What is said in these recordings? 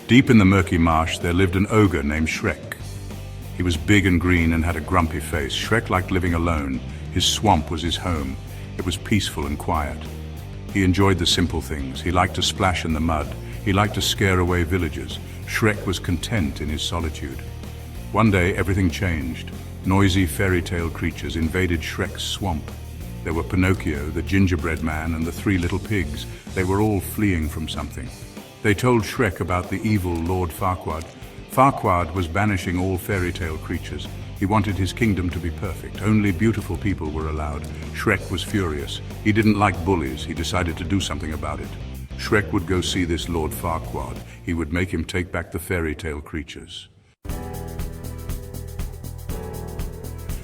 Deep in the murky marsh, there lived an ogre named Shrek. He was big and green and had a grumpy face. Shrek liked living alone. His swamp was his home. It was peaceful and quiet. He enjoyed the simple things. He liked to splash in the mud. He liked to scare away villagers. Shrek was content in his solitude. One day, everything changed. Noisy fairy tale creatures invaded Shrek's swamp. There were Pinocchio, the gingerbread man, and the three little pigs. They were all fleeing from something. They told Shrek about the evil Lord Farquaad. Farquaad was banishing all fairy tale creatures. He wanted his kingdom to be perfect. Only beautiful people were allowed. Shrek was furious. He didn't like bullies. He decided to do something about it. Shrek would go see this Lord Farquaad. He would make him take back the fairy tale creatures.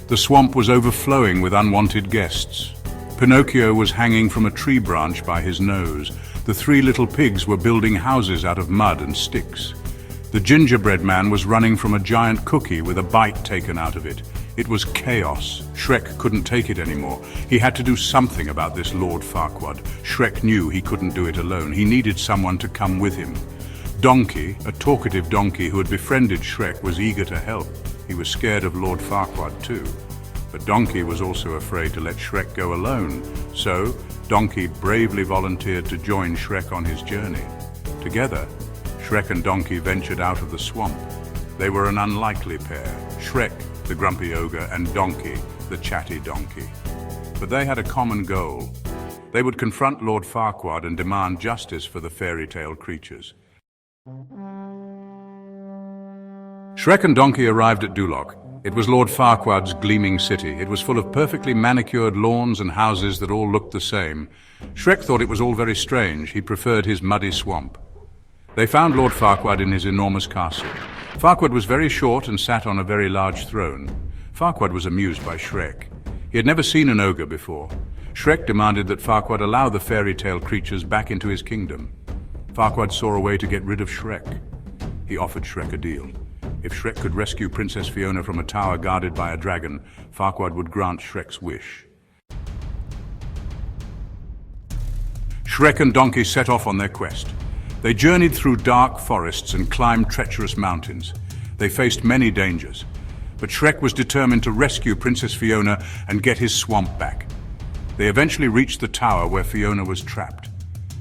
The swamp was overflowing with unwanted guests. Pinocchio was hanging from a tree branch by his nose. The three little pigs were building houses out of mud and sticks. The gingerbread man was running from a giant cookie with a bite taken out of it. It was chaos. Shrek couldn't take it anymore. He had to do something about this Lord Farquaad. Shrek knew he couldn't do it alone. He needed someone to come with him. Donkey, a talkative donkey who had befriended Shrek, was eager to help. He was scared of Lord Farquaad too. But Donkey was also afraid to let Shrek go alone. So, Donkey bravely volunteered to join Shrek on his journey. Together, Shrek and Donkey ventured out of the swamp. They were an unlikely pair. Shrek, the grumpy ogre, and Donkey, the chatty donkey. But they had a common goal. They would confront Lord Farquaad and demand justice for the fairy tale creatures. Shrek and Donkey arrived at Duloc. It was Lord Farquaad's gleaming city. It was full of perfectly manicured lawns and houses that all looked the same. Shrek thought it was all very strange. He preferred his muddy swamp. They found Lord Farquaad in his enormous castle. Farquaad was very short and sat on a very large throne. Farquaad was amused by Shrek. He had never seen an ogre before. Shrek demanded that Farquaad allow the fairy tale creatures back into his kingdom. Farquaad saw a way to get rid of Shrek. He offered Shrek a deal. If Shrek could rescue Princess Fiona from a tower guarded by a dragon, Farquaad would grant Shrek's wish. Shrek and Donkey set off on their quest. They journeyed through dark forests and climbed treacherous mountains. They faced many dangers, but Shrek was determined to rescue Princess Fiona and get his swamp back. They eventually reached the tower where Fiona was trapped.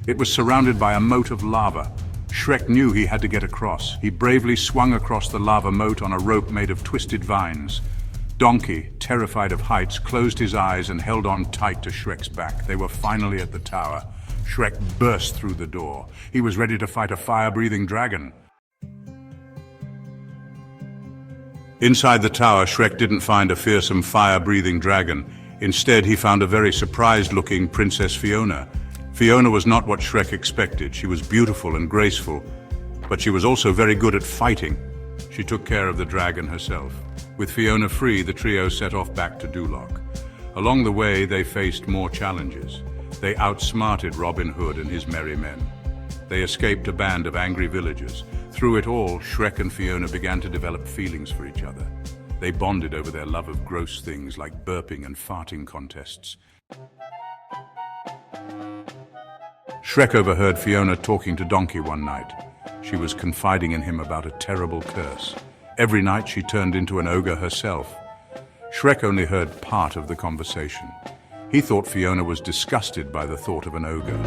It was surrounded by a moat of lava. Shrek knew he had to get across. He bravely swung across the lava moat on a rope made of twisted vines. Donkey, terrified of heights, closed his eyes and held on tight to Shrek's back. They were finally at the tower. Shrek burst through the door. He was ready to fight a fire-breathing dragon. Inside the tower, Shrek didn't find a fearsome fire-breathing dragon. Instead, he found a very surprised-looking Princess Fiona. Fiona was not what Shrek expected. She was beautiful and graceful, but she was also very good at fighting. She took care of the dragon herself. With Fiona free, the trio set off back to Duloc. Along the way, they faced more challenges. They outsmarted Robin Hood and his merry men. They escaped a band of angry villagers. Through it all, Shrek and Fiona began to develop feelings for each other. They bonded over their love of gross things like burping and farting contests. Shrek overheard Fiona talking to Donkey one night. She was confiding in him about a terrible curse. Every night she turned into an ogre herself. Shrek only heard part of the conversation. He thought Fiona was disgusted by the thought of an ogre.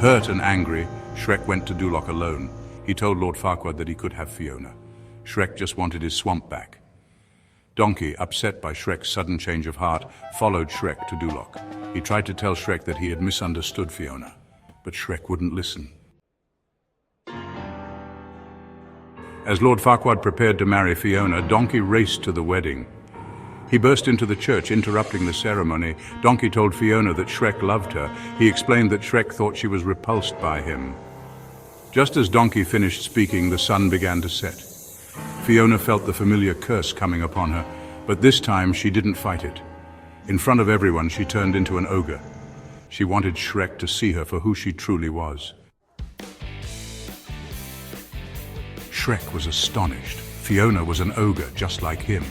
Hurt and angry, Shrek went to Duloc alone. He told Lord Farquaad that he could have Fiona. Shrek just wanted his swamp back. Donkey, upset by Shrek's sudden change of heart, followed Shrek to Duloc. He tried to tell Shrek that he had misunderstood Fiona, but Shrek wouldn't listen. As Lord Farquaad prepared to marry Fiona, Donkey raced to the wedding. He burst into the church, interrupting the ceremony. Donkey told Fiona that Shrek loved her. He explained that Shrek thought she was repulsed by him. Just as Donkey finished speaking, the sun began to set. Fiona felt the familiar curse coming upon her, but this time she didn't fight it. In front of everyone, she turned into an ogre. She wanted Shrek to see her for who she truly was. Shrek was astonished. Fiona was an ogre just like him.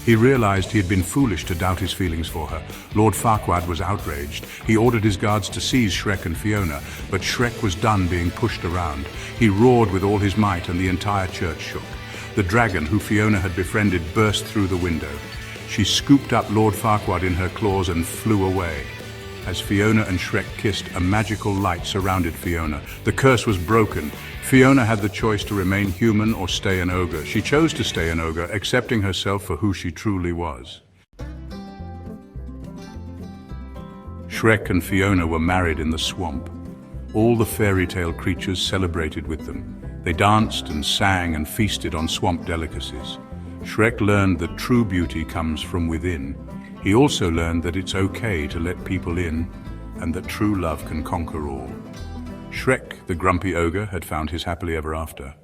He realized he had been foolish to doubt his feelings for her. Lord Farquaad was outraged. He ordered his guards to seize Shrek and Fiona, but Shrek was done being pushed around. He roared with all his might and the entire church shook. The dragon, who Fiona had befriended, burst through the window. She scooped up Lord Farquaad in her claws and flew away. As Fiona and Shrek kissed, a magical light surrounded Fiona. The curse was broken. Fiona had the choice to remain human or stay an ogre. She chose to stay an ogre, accepting herself for who she truly was. Shrek and Fiona were married in the swamp. All the fairy tale creatures celebrated with them. They danced and sang and feasted on swamp delicacies. Shrek learned that true beauty comes from within. He also learned that it's okay to let people in, and that true love can conquer all. Shrek, the grumpy ogre, had found his happily ever after.